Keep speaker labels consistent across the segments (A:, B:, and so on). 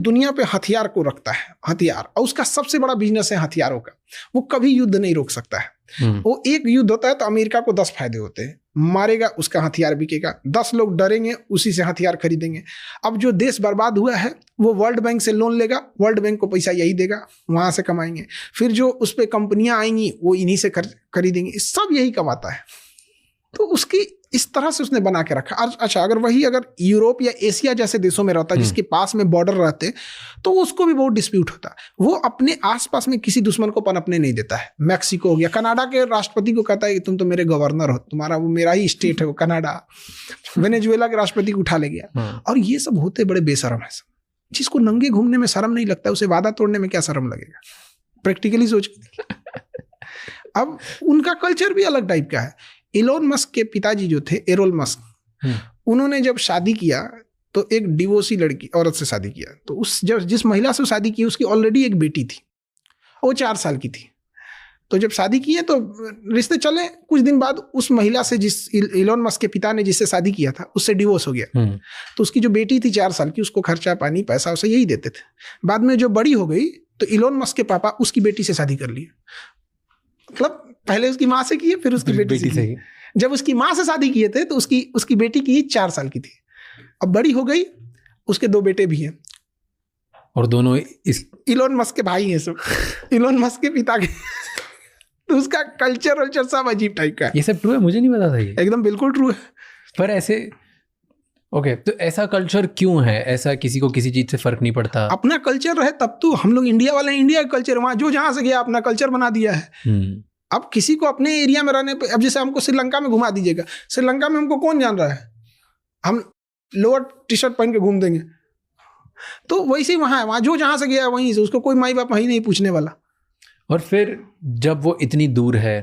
A: दुनिया पे हथियार को रखता है, हथियार, और उसका सबसे बड़ा बिजनेस है हथियारों का। वो कभी युद्ध नहीं रोक सकता है। वो एक युद्ध होता है तो अमेरिका को 10 फायदे होते हैं, मारेगा उसका हथियार बिकेगा, 10 लोग डरेंगे उसी से हथियार खरीदेंगे। अब जो देश बर्बाद हुआ है वो वर्ल्ड बैंक से लोन लेगा, वर्ल्ड बैंक को पैसा यही देगा, वहां से कमाएंगे। फिर जो उस पर कंपनियां आएंगी वो इन्हीं से खरीदेंगे, सब यही कमाता है। तो उसकी इस तरह से उसने बना के रखा। अच्छा, अगर यूरोप या एशिया जैसे देशों में रहता जिसके पास में बॉर्डर रहते तो उसको भी बहुत डिस्प्यूट होता। वो अपने आसपास में किसी दुश्मन को पनपने नहीं देता है। मैक्सिको हो गया, कनाडा के राष्ट्रपति को कहता है कि तुम तो मेरे गवर्नर हो, तुम्हारा वो मेरा ही स्टेट है वो कनाडा। वेनेजुएला के राष्ट्रपति को उठा ले गया। और ये सब होते बड़े बेशरम है। जिसको नंगे घूमने में शर्म नहीं लगता उसे वादा तोड़ने में क्या शर्म लगेगा? प्रैक्टिकली सोच। अब उनका कल्चर भी अलग टाइप का है। इलोन मस्क के पिताजी जो थे, एरोल मस्क, उन्होंने जब शादी किया तो एक डिवोर्सी लड़की औरत से शादी किया। तो जिस महिला से शादी की उसकी ऑलरेडी एक बेटी थी, वो 4 साल की थी। तो जब शादी किए तो रिश्ते चले, कुछ दिन बाद उस महिला से, जिस इलोन मस्क के पिता ने जिससे शादी किया था, उससे डिवोर्स हो गया। तो उसकी जो बेटी थी 4 साल की, उसको खर्चा पानी पैसा उसे यही देते थे। बाद में जो बड़ी हो गई तो इलोन मस्क के पापा उसकी बेटी से शादी कर लिए। मतलब पहले उसकी माँ से किए, फिर उसकी बेटी से किए। जब उसकी माँ से शादी किए थे तो उसकी बेटी की 4 साल की थी। अब बड़ी हो गई, उसके 2 बेटे भी हैं
B: और दोनों
A: इलोन मस्क के भाई हैं सब। इलोन मस्क के पिता के। तो उसका कल्चर सब अजीब टाइप का है।
B: ये सब ट्रू है? मुझे नहीं पता था ये।
A: एकदम बिल्कुल ट्रू है।
B: पर ऐसे ओके, तो ऐसा कल्चर क्यों है? ऐसा किसी को किसी चीज से फर्क नहीं पड़ता?
A: अपना कल्चर रहे तब तो। हम लोग इंडिया वाले, इंडिया का कल्चर, वहां जो जहां से गया अपना कल्चर बना दिया है। अब किसी को अपने एरिया में रहने पे, अब जैसे हमको श्रीलंका में घुमा दीजिएगा, श्रीलंका में हमको कौन जान रहा है? हम लोअर टी शर्ट पहन के घूम देंगे। तो वैसे ही वहाँ है, वहाँ जो जहाँ से गया वहीं से, उसको कोई माई बाप वहीं नहीं पूछने वाला।
B: और फिर जब वो इतनी दूर है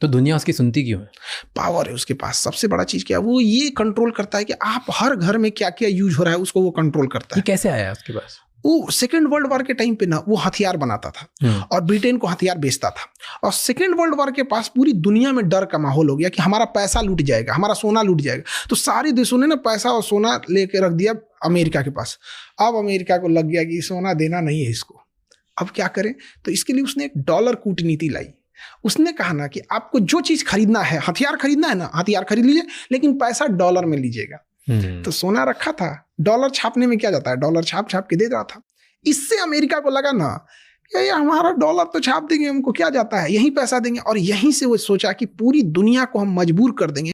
B: तो दुनिया उसकी सुनती क्यों है?
A: पावर है उसके पास। सबसे बड़ा चीज़ क्या है, वो ये कंट्रोल करता है कि आप हर घर में क्या क्या यूज हो रहा है उसको वो कंट्रोल करता है।
B: ये कैसे आया उसके पास?
A: वो सेकेंड वर्ल्ड वॉर के टाइम पे ना वो हथियार बनाता था और ब्रिटेन को हथियार बेचता था। और सेकेंड वर्ल्ड वॉर के पास पूरी दुनिया में डर का माहौल हो गया कि हमारा पैसा लूट जाएगा, हमारा सोना लूट जाएगा। तो सारे देशों ने ना पैसा और सोना लेके रख दिया अमेरिका के पास। अब अमेरिका को लग गया कि सोना देना नहीं है इसको, अब क्या करें? तो इसके लिए उसने एक डॉलर कूटनीति लाई। उसने कहा ना कि आपको जो चीज़ खरीदना है, हथियार खरीदना है ना, हथियार खरीद लीजिए, लेकिन पैसा डॉलर में लीजिएगा। तो सोना रखा था, डॉलर छापने में क्या जाता है, डॉलर छाप छाप के दे रहा था। इससे अमेरिका को लगा ना ये हमारा डॉलर तो छाप देंगे, हमको क्या जाता है, यहीं पैसा देंगे। और यहीं से वो सोचा कि पूरी दुनिया को हम मजबूर कर देंगे